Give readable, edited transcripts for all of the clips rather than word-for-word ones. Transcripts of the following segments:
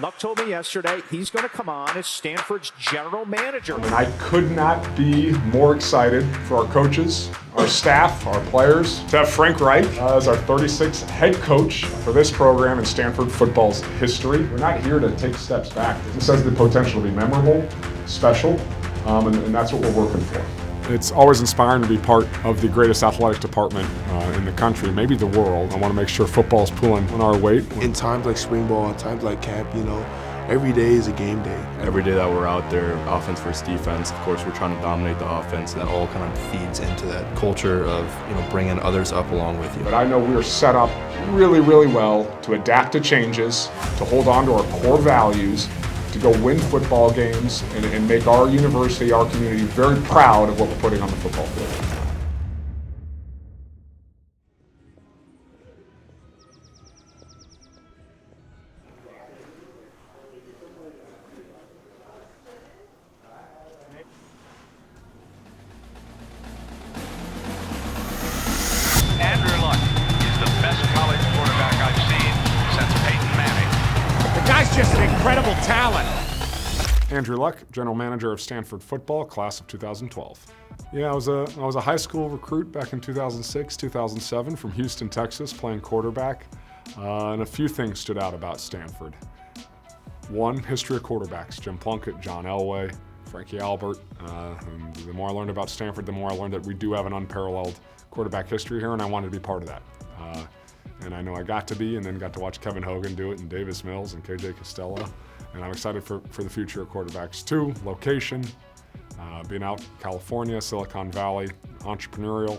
Luck told me yesterday he's going to come on as Stanford's general manager. And I could not be more excited for our coaches, our staff, our players, to have Frank Reich as our 36th head coach for this program in Stanford football's history. We're not here to take steps back. This has the potential to be memorable, special, and that's what we're working for. It's always inspiring to be part of the greatest athletic department in the country, maybe the world. I want to make sure football's pulling on our weight. In times like spring ball, in times like camp, every day is a game day. Every day that we're out there, offense versus defense, of course, we're trying to dominate the offense. That all kind of feeds into that culture of bringing others up along with you. But I know we're set up really, really well to adapt to changes, to hold on to our core values, to go win football games and make our university, our community very proud of what we're putting on the football field. Andrew Luck is the best college quarterback I've seen since Peyton Manning. The guy's just an incredible talent. Andrew Luck, General Manager of Stanford Football, class of 2012. Yeah, I was a high school recruit back in 2006, 2007 from Houston, Texas, playing quarterback. And a few things stood out about Stanford. One, history of quarterbacks. Jim Plunkett, John Elway, Frankie Albert. And the more I learned about Stanford, the more I learned that we do have an unparalleled quarterback history here, and I wanted to be part of that. And I know I got to be, and then got to watch Kevin Hogan do it, and Davis Mills and KJ Costello. And I'm excited for the future of quarterbacks too. Location, being out in California, Silicon Valley, entrepreneurial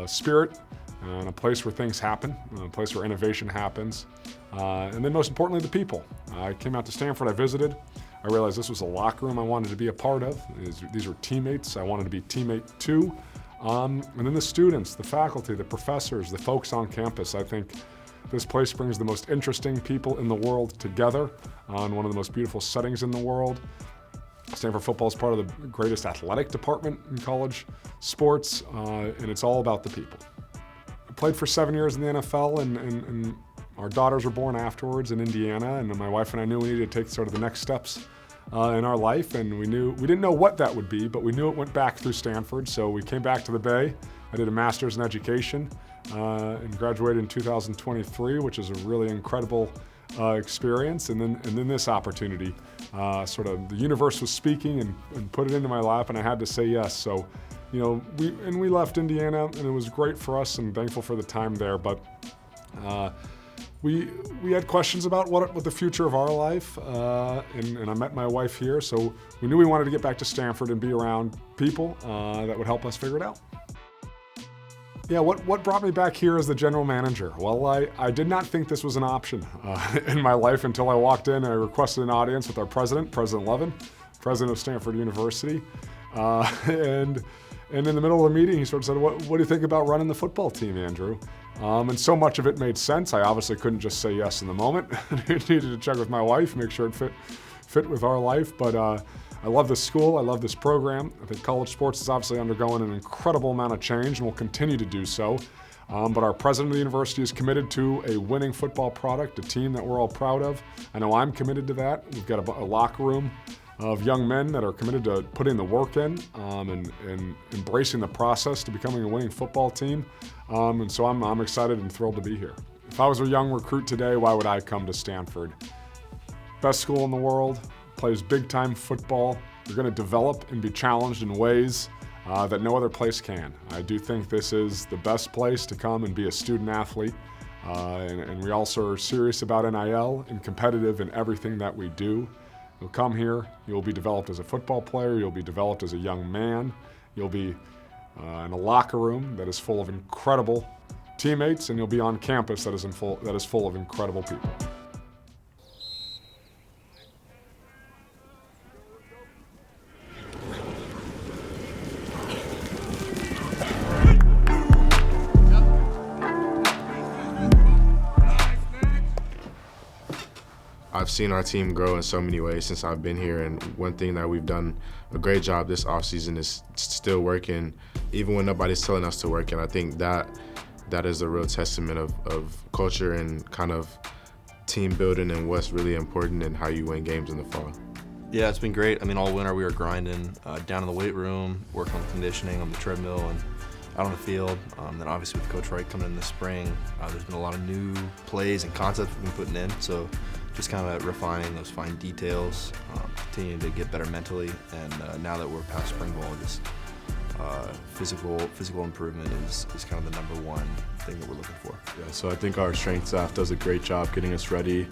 spirit, and a place where things happen, a place where innovation happens. And then most importantly, the people. I came out to Stanford, I visited. I realized this was a locker room I wanted to be a part of. These were teammates I wanted to be teammate to. And then the students, the faculty, the professors, the folks on campus. I think this place brings the most interesting people in the world together in one of the most beautiful settings in the world. Stanford Football is part of the greatest athletic department in college sports, and it's all about the people. I played for 7 years in the NFL, and our daughters were born afterwards in Indiana, and my wife and I knew we needed to take sort of the next steps in our life, and we didn't know what that would be, but we knew it went back through Stanford, so we came back to the Bay. I did a master's in education and graduated in 2023, which is a really incredible experience. And then this opportunity, sort of the universe was speaking and put it into my lap, and I had to say yes. So, we left Indiana, and it was great for us, and thankful for the time there. But we had questions about what the future of our life, and I met my wife here, so we knew we wanted to get back to Stanford and be around people that would help us figure it out. Yeah, what brought me back here as the general manager? Well, I did not think this was an option in my life until I walked in. I requested an audience with our president, President Levin, president of Stanford University, and in the middle of the meeting, he sort of said, what do you think about running the football team, Andrew? And so much of it made sense. I obviously couldn't just say yes in the moment. I needed to check with my wife, make sure it fit with our life. But I love this school. I love this program. I think college sports is obviously undergoing an incredible amount of change and will continue to do so. But our president of the university is committed to a winning football product, a team that we're all proud of. I know I'm committed to that. We've got a locker room of young men that are committed to putting the work in and embracing the process to becoming a winning football team. And so I'm excited and thrilled to be here. If I was a young recruit today, why would I come to Stanford? Best school in the world, plays big-time football. You're going to develop and be challenged in ways that no other place can. I do think this is the best place to come and be a student athlete. And we also are serious about NIL and competitive in everything that we do. You'll come here, you'll be developed as a football player, you'll be developed as a young man, you'll be in a locker room that is full of incredible teammates, and you'll be on campus that is full of incredible people. I've seen our team grow in so many ways since I've been here, and one thing that we've done a great job this offseason is still working, even when nobody's telling us to work. And I think that is a real testament of culture and kind of team building and what's really important and how you win games in the fall. Yeah, it's been great. I mean, all winter we were grinding down in the weight room, working on conditioning on the treadmill and out on the field. Then obviously with Coach Wright coming in the spring, there's been a lot of new plays and concepts we've been putting in. So just kind of refining those fine details, continuing to get better mentally. And now that we're past spring ball, just physical improvement is kind of the number one thing that we're looking for. Yeah, so I think our strength staff does a great job getting us ready.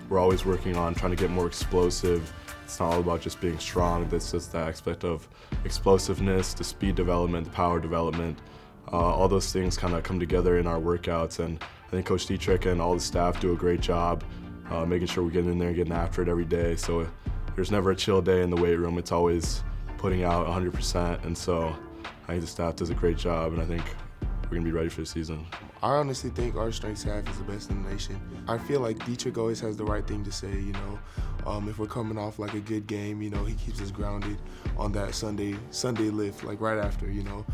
We're always working on trying to get more explosive. It's not all about just being strong. That's just that aspect of explosiveness, the speed development, the power development. All those things kind of come together in our workouts, and I think Coach Dietrich and all the staff do a great job making sure we get in there and getting after it every day. So there's never a chill day in the weight room. It's always putting out 100%, and so I think the staff does a great job, and I think we're going to be ready for the season. I honestly think our strength staff is the best in the nation. I feel like Dietrich always has the right thing to say, you know. If we're coming off like a good game, you know, he keeps us grounded on that Sunday lift, like right after, you know.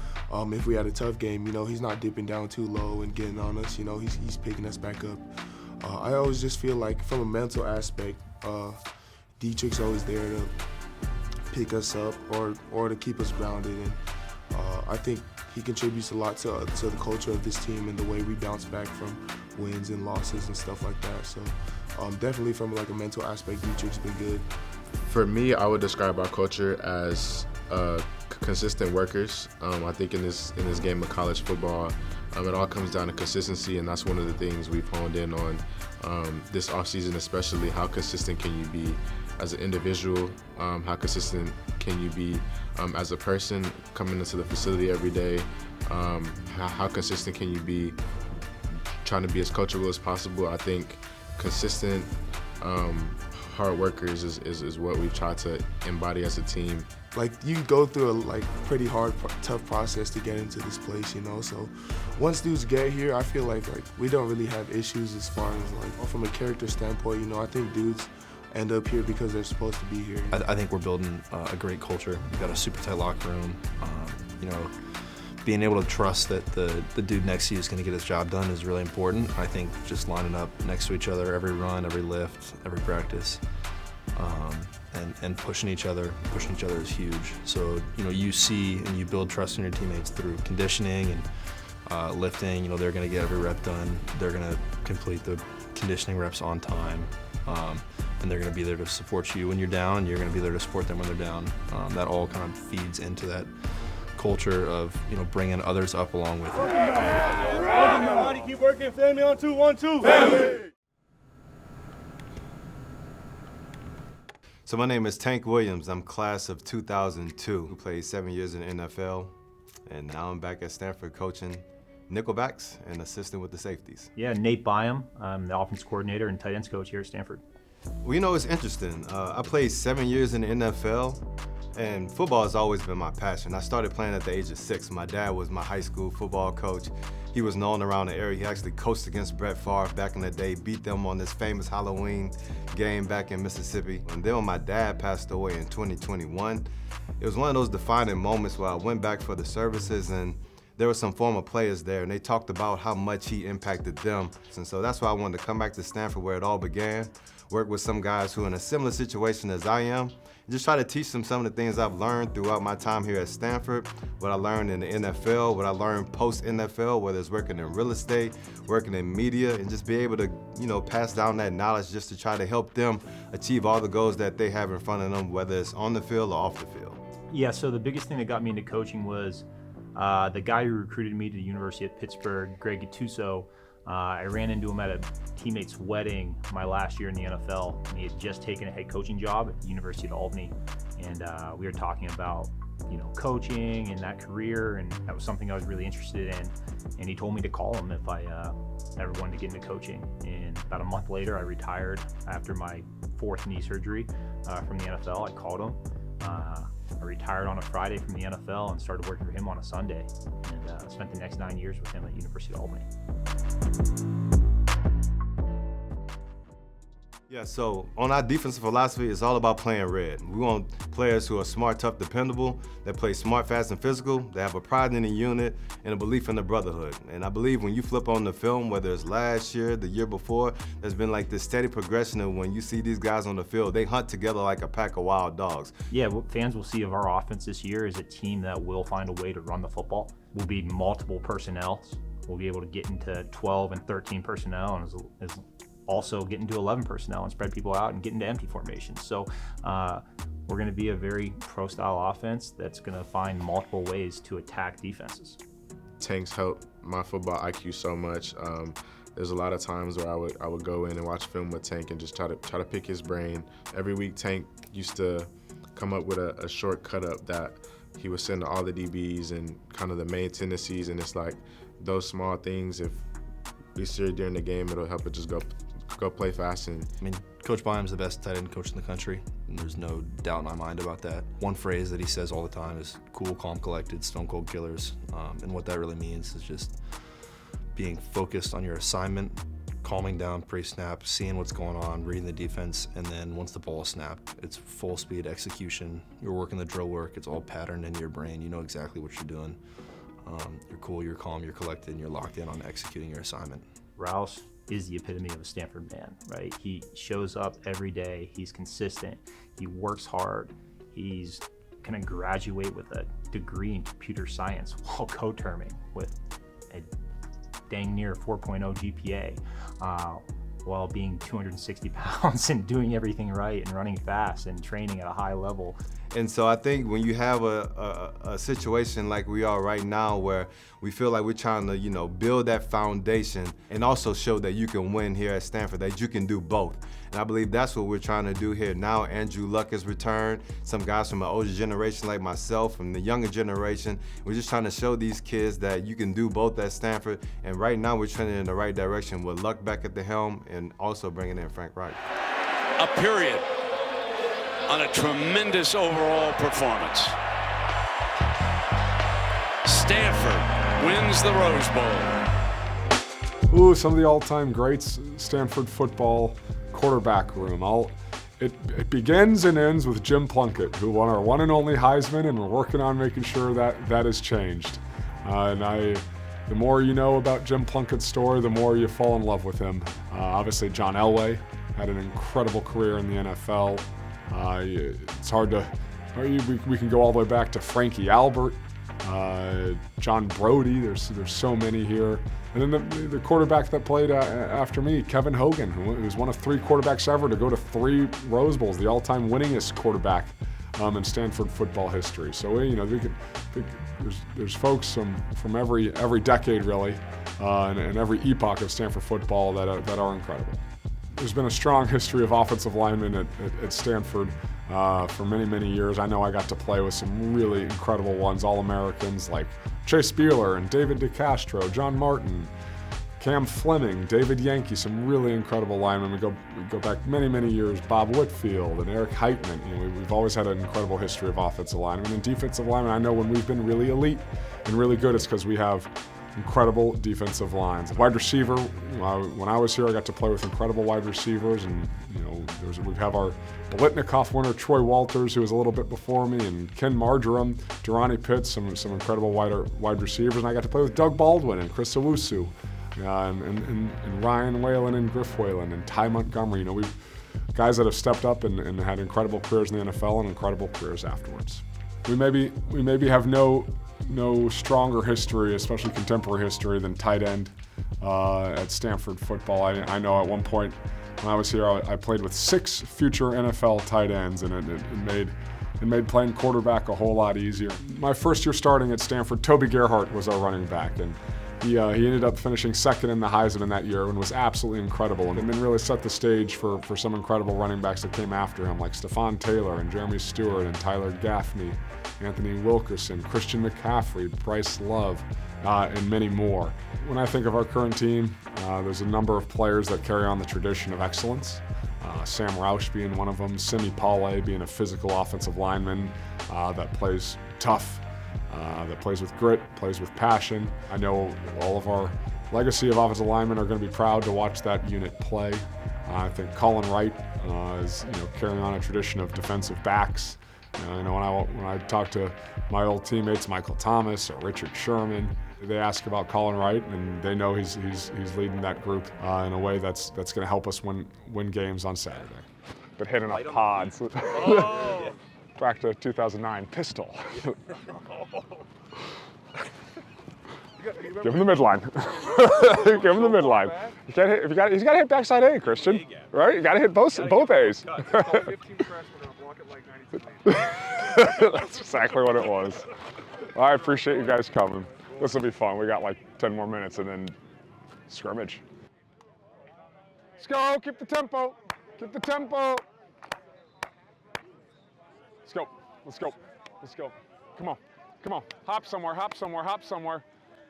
If we had a tough game, you know, he's not dipping down too low and getting on us, you know, he's picking us back up. I always just feel like from a mental aspect, Dietrich's always there to pick us up or to keep us grounded, and I think he contributes a lot to the culture of this team and the way we bounce back from wins and losses and stuff like that. So definitely from like a mental aspect, Dietrich's been good. For me, I would describe our culture as consistent workers. I think in this game of college football, it all comes down to consistency, and that's one of the things we've honed in on this offseason, especially. How consistent can you be as an individual? How consistent can you be as a person coming into the facility every day? How consistent can you be trying to be as coachable as possible? I think consistent hard workers is what we've tried to embody as a team. Like, you go through a pretty hard, tough process to get into this place, you know. So once dudes get here, I feel like we don't really have issues as far as like from a character standpoint. You know, I think dudes end up here because they're supposed to be here. I think we're building a great culture. We've got a super tight locker room. You know, being able to trust that the dude next to you is going to get his job done is really important. I think just lining up next to each other every run, every lift, every practice, and pushing each other is huge. So, you know, you see and you build trust in your teammates through conditioning and lifting. You know, they're going to get every rep done. They're going to complete the conditioning reps on time. And they're going to be there to support you when you're down, and you're going to be there to support them when they're down. That all kind of feeds into that culture of, you know, bringing others up along with you. Keep working, family on 2, 1, 2. Family! So my name is Tank Williams. I'm class of 2002. I played 7 years in the NFL, and now I'm back at Stanford coaching nickelbacks and assisting with the safeties. Yeah, Nate Byam. I'm the offense coordinator and tight ends coach here at Stanford. Well, you know, it's interesting. I played 7 years in the NFL, and football has always been my passion. I started playing at the age of 6. My dad was my high school football coach. He was known around the area. He actually coached against Brett Favre back in the day, beat them on this famous Halloween game back in Mississippi. And then when my dad passed away in 2021, it was one of those defining moments where I went back for the services, and there were some former players there, and they talked about how much he impacted them. And so that's why I wanted to come back to Stanford, where it all began, work with some guys who are in a similar situation as I am, and just try to teach them some of the things I've learned throughout my time here at Stanford, what I learned in the NFL, what I learned post-NFL, whether it's working in real estate, working in media, and just be able to, you know, pass down that knowledge just to try to help them achieve all the goals that they have in front of them, whether it's on the field or off the field. Yeah, so the biggest thing that got me into coaching was the guy who recruited me to the University of Pittsburgh, Greg Gattuso. I ran into him at a teammate's wedding my last year in the NFL, and he had just taken a head coaching job at the University of Albany, and we were talking about, you know, coaching and that career, and that was something I was really interested in. And he told me to call him if I ever wanted to get into coaching. And about a month later, I retired after my 4th knee surgery from the NFL. I called him. I retired on a Friday from the NFL and started working for him on a Sunday, and spent the next 9 years with him at University of Albany. Yeah, so on our defensive philosophy, it's all about playing red. We want players who are smart, tough, dependable, that play smart, fast, and physical, that have a pride in the unit and a belief in the brotherhood. And I believe when you flip on the film, whether it's last year, the year before, there's been like this steady progression of when you see these guys on the field, they hunt together like a pack of wild dogs. Yeah, what fans will see of our offense this year is a team that will find a way to run the football. We'll be multiple personnel. We'll be able to get into 12 and 13 personnel, and as also get into 11 personnel and spread people out and get into empty formations. So we're going to be a very pro-style offense that's going to find multiple ways to attack defenses. Tank's helped my football IQ so much. There's a lot of times where I would go in and watch film with Tank and just try to pick his brain. Every week Tank used to come up with a short cut up that he would send to all the DBs and kind of the main tendencies, and it's like those small things, if we see it during the game, it'll help it just go play fast. And I mean, Coach Byam's the best tight end coach in the country, and there's no doubt in my mind about that. One phrase that he says all the time is cool, calm, collected, stone cold killers. And what that really means is just being focused on your assignment, calming down pre-snap, seeing what's going on, reading the defense, and then once the ball is snapped, it's full speed execution. You're working the drill work, it's all patterned into your brain, you know exactly what you're doing. You're cool, you're calm, you're collected, and you're locked in on executing your assignment. Rouse is the epitome of a Stanford man, right? He shows up every day, he's consistent, he works hard, he's gonna graduate with a degree in computer science while co-terming with a dang near 4.0 GPA, while being 260 pounds and doing everything right and running fast and training at a high level. And so I think when you have a situation like we are right now, where we feel like we're trying to, build that foundation and also show that you can win here at Stanford, that you can do both. And I believe that's what we're trying to do here now. Andrew Luck has returned, some guys from an older generation like myself, from the younger generation. We're just trying to show these kids that you can do both at Stanford. And right now we're trending in the right direction with Luck back at the helm and also bringing in Frank Reich. A period on a tremendous overall performance. Stanford wins the Rose Bowl. Ooh, some of the all-time greats, Stanford football quarterback room. It begins and ends with Jim Plunkett, who won our one and only Heisman, and we're working on making sure that has changed. The more you know about Jim Plunkett's story, the more you fall in love with him. Obviously, John Elway had an incredible career in the NFL. It's hard to, we can go all the way back to Frankie Albert, John Brody, there's so many here. And then the quarterback that played after me, Kevin Hogan, who was one of 3 quarterbacks ever to go to 3 Rose Bowls, the all-time winningest quarterback in Stanford football history. So there's folks from every decade really, and every epoch of Stanford football that are incredible. There's been a strong history of offensive linemen at Stanford for many, many years. I know I got to play with some really incredible ones, All-Americans like Chase Beeler and David DeCastro, John Martin, Cam Fleming, David Yankee, some really incredible linemen. We go back many, many years, Bob Whitfield and Eric Heitman. We've always had an incredible history of offensive linemen. And defensive linemen, I know when we've been really elite and really good, it's because we have incredible defensive lines. Wide receiver, when I was here, I got to play with incredible wide receivers, and we have our Bolitnikoff winner Troy Walters, who was a little bit before me, and Ken Marjoram, Durrani Pitts, some incredible wide receivers, and I got to play with Doug Baldwin and Chris Owusu, and Ryan Whalen and Griff Whalen and Ty Montgomery. We've guys that have stepped up and had incredible careers in the NFL and incredible careers afterwards. We maybe have no stronger history, especially contemporary history, than tight end at Stanford football. I know at one point when I was here, I played with 6 future NFL tight ends, and it made playing quarterback a whole lot easier. My first year starting at Stanford, Toby Gerhart was our running back, and he ended up finishing second in the Heisman that year and was absolutely incredible, and then really set the stage for some incredible running backs that came after him, like Stephon Taylor and Jeremy Stewart and Tyler Gaffney, Anthony Wilkerson, Christian McCaffrey, Bryce Love, and many more. When I think of our current team, there's a number of players that carry on the tradition of excellence. Sam Roush being one of them, Simi Paulé being a physical offensive lineman that plays tough, that plays with grit, plays with passion. I know all of our legacy of offensive linemen are going to be proud to watch that unit play. I think Colin Wright is carrying on a tradition of defensive backs. When I talk to my old teammates, Michael Thomas or Richard Sherman, they ask about Colin Wright, and they know he's leading that group in a way that's going to help us win games on Saturday. But hitting up pods. Back to 2009 pistol. Give him the midline. Give him the midline. He's got to hit backside A, Christian. Right? You got to hit both A's. That's exactly what it was. Well, I appreciate you guys coming. This will be fun. We got like 10 more minutes and then scrimmage. Let's go. Keep the tempo. Keep the tempo. Let's go. Let's go. Let's go. Come on. Come on. Hop somewhere. Hop somewhere. Hop somewhere.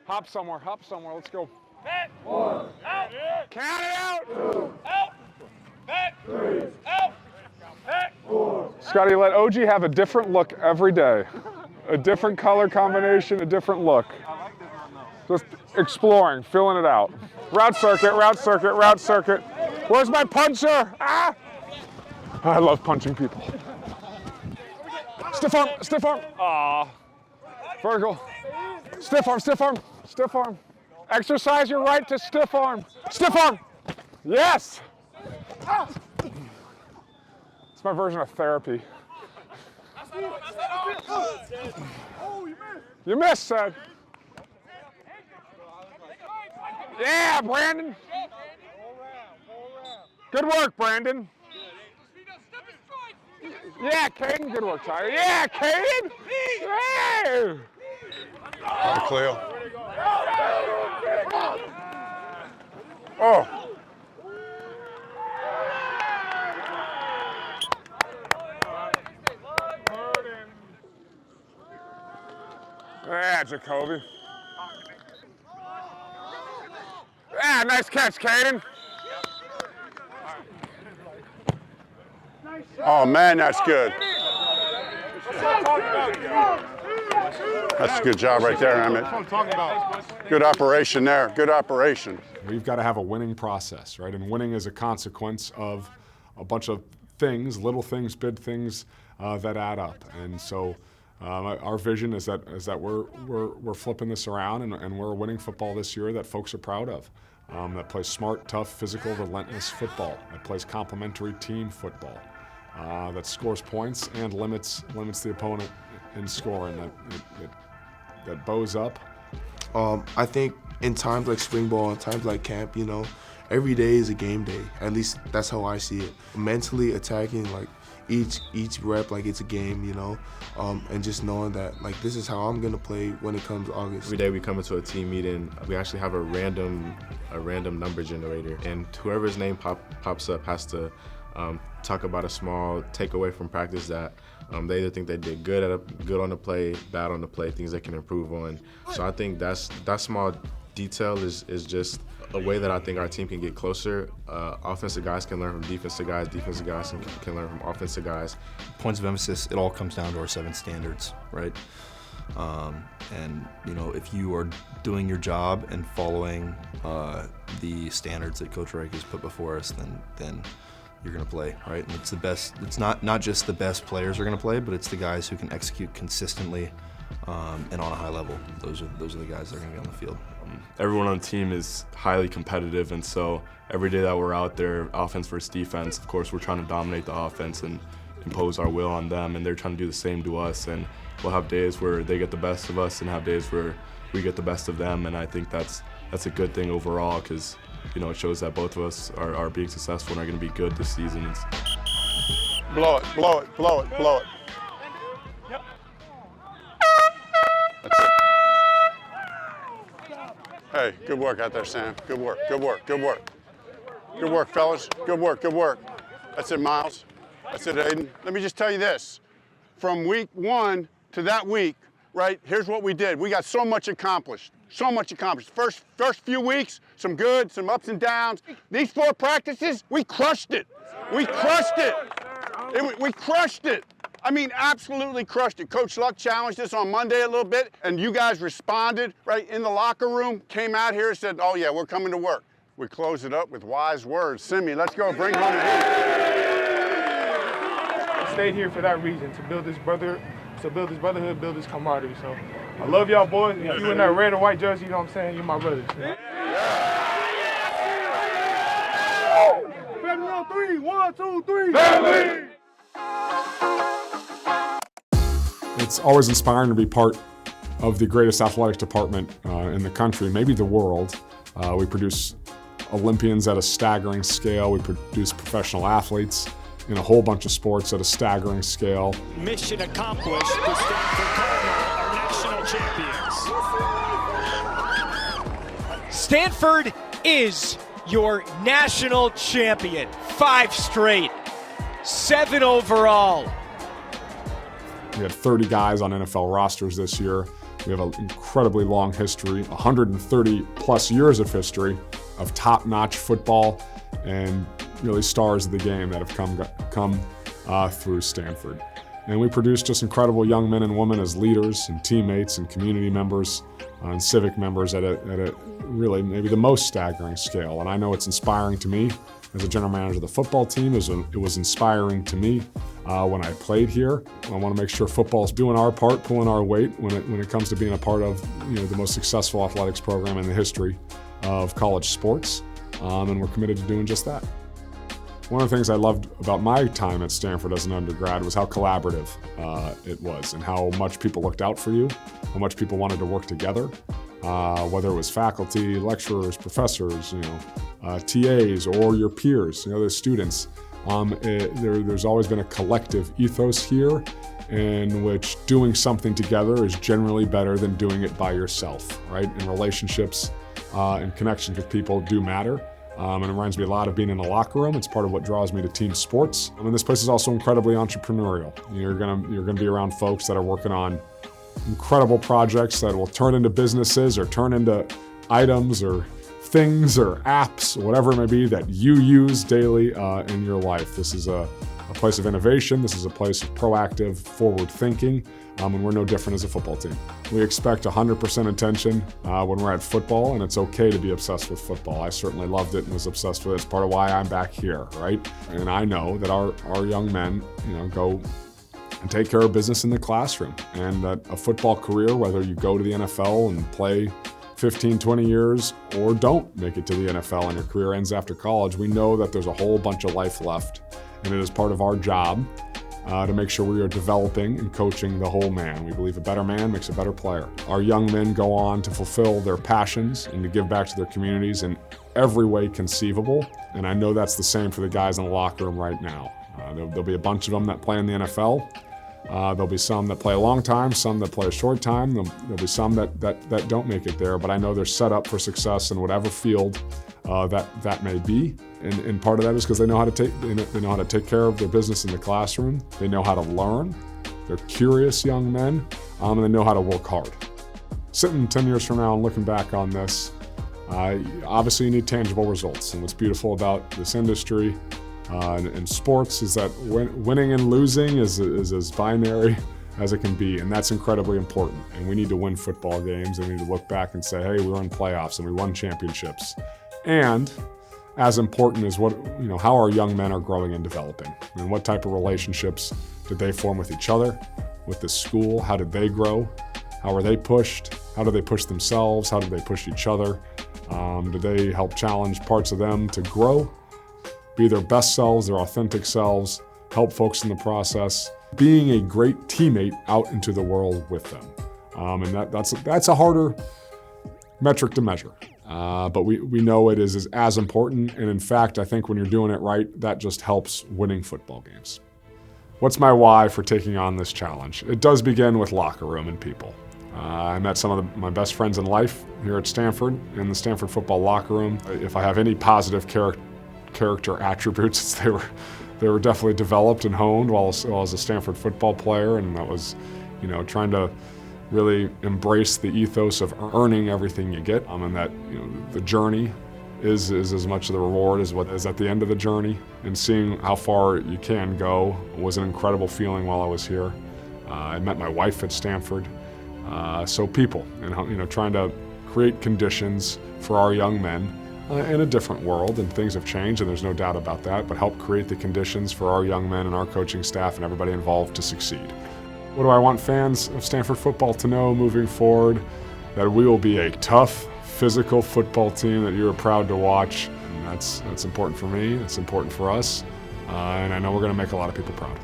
Hop somewhere. Hop somewhere. Let's go. Back. 1. Out. Count it out. 2. Out. Back. 3. Out. Back. 4. Scotty, let OG have a different look every day. A different color combination, a different look. Just exploring, filling it out. Route circuit, route circuit, route circuit. Where's my puncher? Ah! I love punching people. Stiff arm, stiff arm. Ah. Vertical. Stiff arm, stiff arm, stiff arm. Exercise your right to stiff arm. Stiff arm. Yes. It's my version of therapy. You missed, son. Yeah, Brandon. Good work, Brandon. Yeah, Caden. Good work, Tyler. Yeah, Caden. Yeah. Cleo. Oh. Yeah, Jacoby. Yeah, nice catch, Caden. Oh man, that's good. That's a good job right there, Emmett. Good operation there. Good operation. We've got to have a winning process, right? And winning is a consequence of a bunch of things, little things, big things that add up. And so our vision is that we're flipping this around and we're winning football this year that folks are proud of. That plays smart, tough, physical, relentless football. That plays complementary team football. That scores points and limits the opponent in scoring. That bows up. I think in times like spring ball and times like camp, every day is a game day. At least that's how I see it. Mentally attacking like each rep like it's a game, and just knowing that like this is how I'm gonna play when it comes August. Every day we come into a team meeting, we actually have a random number generator, and whoever's name pops up has to talk about a small takeaway from practice that they either think they did good on the play, bad on the play, things they can improve on. So I think that small detail is just a way that I think our team can get closer. Offensive guys can learn from defensive guys can learn from offensive guys. Points of emphasis, it all comes down to our 7 standards, right? And if you are doing your job and following the standards that Coach Reich has put before us, then you're going to play, right? And it's the best. It's not just the best players are going to play, but it's the guys who can execute consistently and on a high level. Those are the guys that are going to be on the field. Everyone on the team is highly competitive, and so every day that we're out there, offense versus defense, of course, we're trying to dominate the offense and impose our will on them, and they're trying to do the same to us. And we'll have days where they get the best of us and have days where we get the best of them, and I think that's a good thing overall because it shows that both of us are being successful and are going to be good this season. Blow it, blow it, blow it, blow it. Yep. That's it. Hey, good work out there, Sam. Good work, good work, good work. Good work, fellas. Good work, good work. That's it, Miles. That's it, Aiden. Let me just tell you this. From week 1 to that week, right, here's what we did. We got so much accomplished. So much accomplished. First few weeks, some good, some ups and downs. These 4 practices, we crushed it. We crushed it. We crushed it. I mean, absolutely crushed it. Coach Luck challenged us on Monday a little bit, and you guys responded, right, in the locker room, came out here and said, oh yeah, we're coming to work. we close it up with wise words. Simi, let's go. Bring home the heat. I stayed here for that reason, to build this brotherhood, build this camaraderie. So I love y'all boys. If you in that red or white jersey, you know what I'm saying? You're my brothers. Yeah. Family on three. 1, 2, 3. Family! It's always inspiring to be part of the greatest athletics department in the country, maybe the world. We produce Olympians at a staggering scale. We produce professional athletes in a whole bunch of sports at a staggering scale. Mission accomplished. The Stanford Cardinal are national champions. Stanford is your national champion. 5 straight, 7 overall. We had 30 guys on NFL rosters this year. We have an incredibly long history, 130 plus years of history of top-notch football and really stars of the game that have come through Stanford. And we produce just incredible young men and women as leaders and teammates and community members and civic members at a really maybe the most staggering scale. And I know it's inspiring to me as a general manager of the football team. It was inspiring to me when I played here. I want to make sure football's doing our part, pulling our weight when it comes to being a part of the most successful athletics program in the history of college sports, and we're committed to doing just that. One of the things I loved about my time at Stanford as an undergrad was how collaborative it was and how much people looked out for you, how much people wanted to work together, whether it was faculty, lecturers, professors, TAs, or your peers, the students. There's always been a collective ethos here in which doing something together is generally better than doing it by yourself, right? And relationships and connections with people do matter. And it reminds me a lot of being in a locker room. It's part of what draws me to team sports. And this place is also incredibly entrepreneurial. You're gonna be around folks that are working on incredible projects that will turn into businesses or turn into items or things or apps, whatever it may be that you use daily in your life. This is a place of innovation. This is a place of proactive, forward thinking, and we're no different as a football team. We expect 100% attention when we're at football, and it's okay to be obsessed with football. I certainly loved it and was obsessed with it. It's part of why I'm back here, right? And I know that our young men, go and take care of business in the classroom, and that a football career, whether you go to the NFL and play 15, 20 years or don't make it to the NFL and your career ends after college, we know that there's a whole bunch of life left, and it is part of our job to make sure we are developing and coaching the whole man. We believe a better man makes a better player. Our young men go on to fulfill their passions and to give back to their communities in every way conceivable, and I know that's the same for the guys in the locker room right now. There'll be a bunch of them that play in the NFL. There'll be some that play a long time, some that play a short time. There'll be some that don't make it there, but I know they're set up for success in whatever field that may be. And part of that is because they know how to take care of their business in the classroom. They know how to learn. They're curious young men, and they know how to work hard. Sitting 10 years from now and looking back on this, obviously you need tangible results. And what's beautiful about this industry in sports is that winning and losing is as binary as it can be, and that's incredibly important. And we need to win football games, and we need to look back and say, hey, we were in playoffs and we won championships. And as important is how our young men are growing and developing, and what type of relationships did they form with each other, with the school? How did they grow? How are they pushed? How do they push themselves? How do they push each other? Do they help challenge parts of them to grow? Be their best selves, their authentic selves, help folks in the process, being a great teammate out into the world with them. And that's a harder metric to measure. But we know it is as important, and in fact, I think when you're doing it right, that just helps winning football games. What's my why for taking on this challenge? It does begin with locker room and people. I met some of my best friends in life here at Stanford, in the Stanford football locker room. If I have any positive character attributes, they were definitely developed and honed while I was a Stanford football player, and that was, trying to really embrace the ethos of earning everything you get, and that the journey is as much of the reward as what is at the end of the journey. And seeing how far you can go was an incredible feeling while I was here. I met my wife at Stanford, so people, and trying to create conditions for our young men in a different world, and things have changed, and there's no doubt about that, but help create the conditions for our young men and our coaching staff and everybody involved to succeed. What do I want fans of Stanford football to know moving forward? That we will be a tough, physical football team that you are proud to watch. And that's important for me, it's important for us, and I know we're going to make a lot of people proud.